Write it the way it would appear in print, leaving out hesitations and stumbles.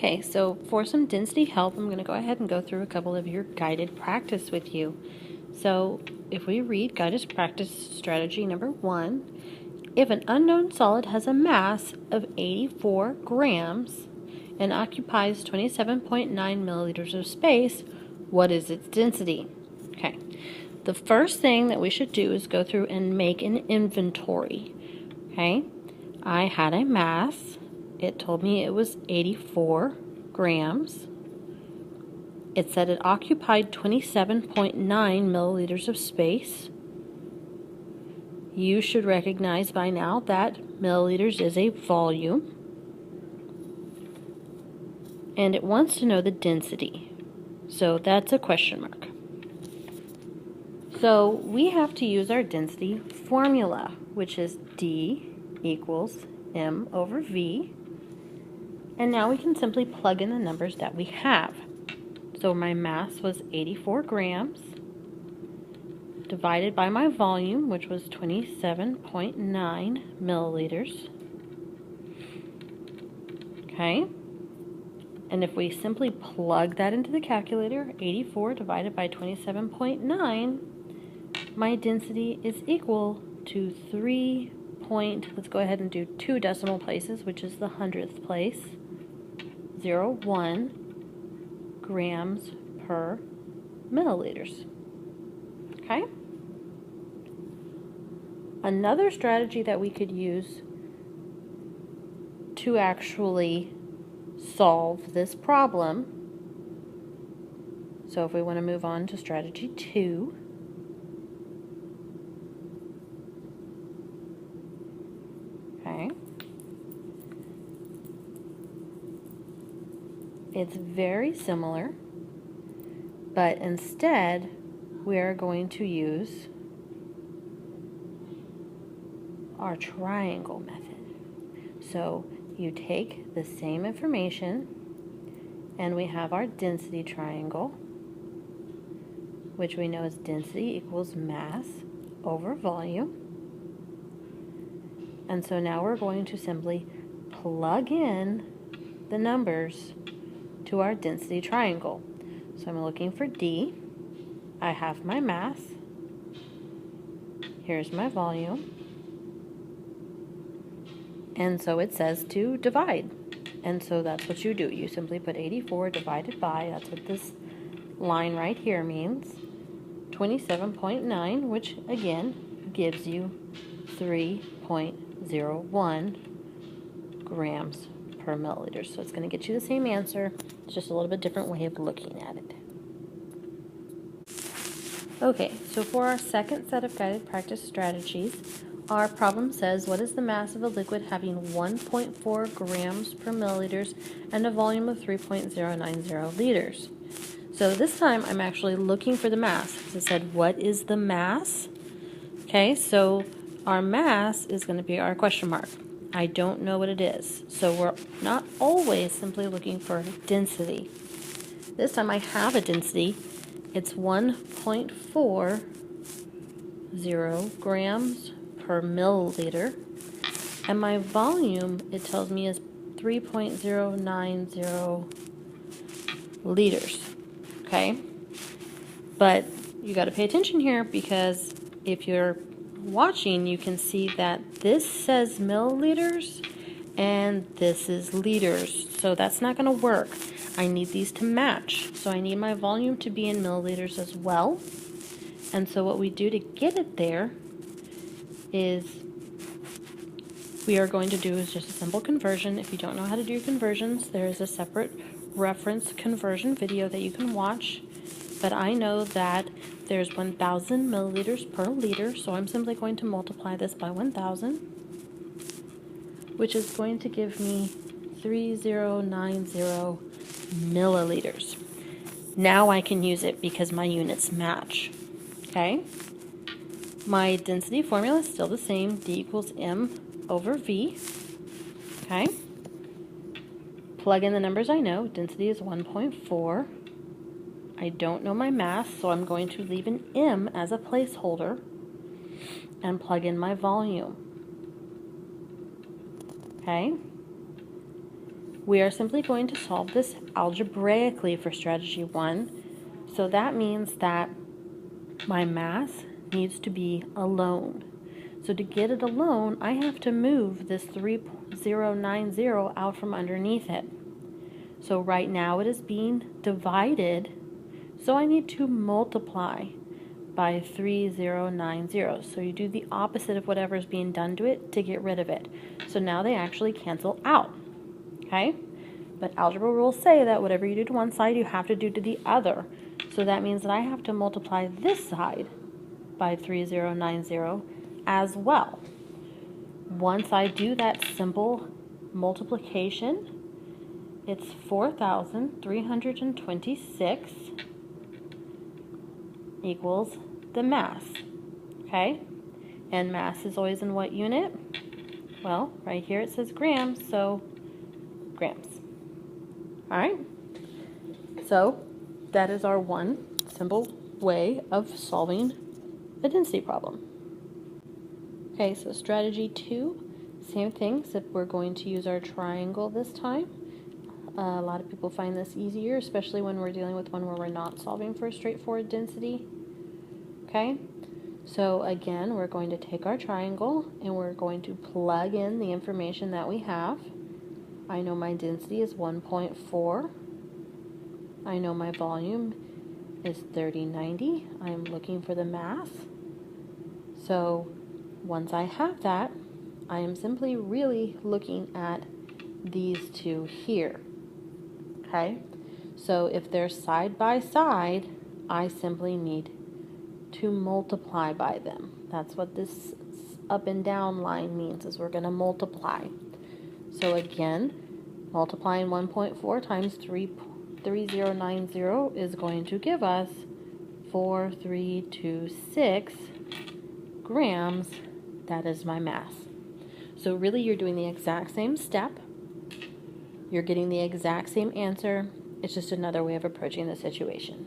Okay, so for some density help, I'm going to go ahead and go through a couple of your guided practice with you. So if we read guided practice strategy number 1, if an unknown solid has a mass of 84 grams and occupies 27.9 milliliters of space, what is its density? Okay, the first thing that we should do is go through and make an inventory. Okay, I had a mass. It told me it was 84 grams. It said it occupied 27.9 milliliters of space. You should recognize by now that milliliters is a volume. And it wants to know the density. So that's a question mark. So we have to use our density formula, which is D equals M over V. And now we can simply plug in the numbers that we have. So my mass was 84 grams divided by my volume, which was 27.9 milliliters. Okay. And if we simply plug that into the calculator, 84 divided by 27.9, my density is equal to let's go ahead and do 2 decimal places, which is the 100th place, 0.1 grams per milliliters. Okay? Another strategy that we could use to actually solve this problem, so if we want to move on to strategy 2, okay, it's very similar, but instead we are going to use our triangle method. So you take the same information and we have our density triangle, which we know is density equals mass over volume. And so now we're going to simply plug in the numbers to our density triangle. So I'm looking for D. I have my mass. Here's my volume. And so it says to divide. And so that's what you do. You simply put 84 divided by, that's what this line right here means, 27.9, which again gives you 3.01 grams per milliliter. So it's going to get you the same answer. It's just a little bit different way of looking at it. Okay, so for our second set of guided practice strategies, our problem says, what is the mass of a liquid having 1.4 grams per milliliters and a volume of 3.090 liters? So this time I'm actually looking for the mass. Because it said, what is the mass? Okay, so our mass is going to be our question mark. I don't know what it is. So we're not always simply looking for density. This time I have a density. It's 1.40 grams per milliliter, and my volume, it tells me, is 3.090 liters. Okay, but you got to pay attention here, because if you're watching, you can see that this says milliliters and this is liters, so that's not going to work. I need these to match, so I need my volume to be in milliliters as well. And so what we do to get it there is we are going to do is just a simple conversion. If you don't know how to do conversions, there is a separate reference conversion video that you can watch. But I know that there's 1,000 milliliters per liter, so I'm simply going to multiply this by 1,000, which is going to give me 3.090 milliliters. Now I can use it because my units match. Okay? My density formula is still the same. D equals M over V. Okay? Plug in the numbers I know. Density is 1.4. I don't know my mass, so I'm going to leave an M as a placeholder and plug in my volume. Okay? we are simply going to solve this algebraically for strategy 1. So that means that my mass needs to be alone. So to get it alone, I have to move this 3090 out from underneath it. So right now it is being divided, so I need to multiply by 3090. So you do the opposite of whatever is being done to it to get rid of it. So now they actually cancel out, okay? But algebra rules say that whatever you do to one side, you have to do to the other. So that means that I have to multiply this side by 3090 as well. Once I do that simple multiplication, it's 4,326 equals the mass, okay? And mass is always in what unit? Well, right here it says grams, so grams. All right? So that is our one simple way of solving a density problem. Okay, so strategy 2, same thing, except we're going to use our triangle this time. A lot of people find this easier, especially when we're dealing with one where we're not solving for a straightforward density. Okay, so again, we're going to take our triangle and we're going to plug in the information that we have. I know my density is 1.4. I know my volume is 3090. I'm looking for the mass. So once I have that, I am simply really looking at these two here. Okay, so if they're side by side, I simply need to multiply by them. That's what this up and down line means, is we're going to multiply. So again, multiplying 1.4 times 3090 is going to give us 4326 grams. That is my mass. So really you're doing the exact same step. You're getting the exact same answer. It's just another way of approaching the situation.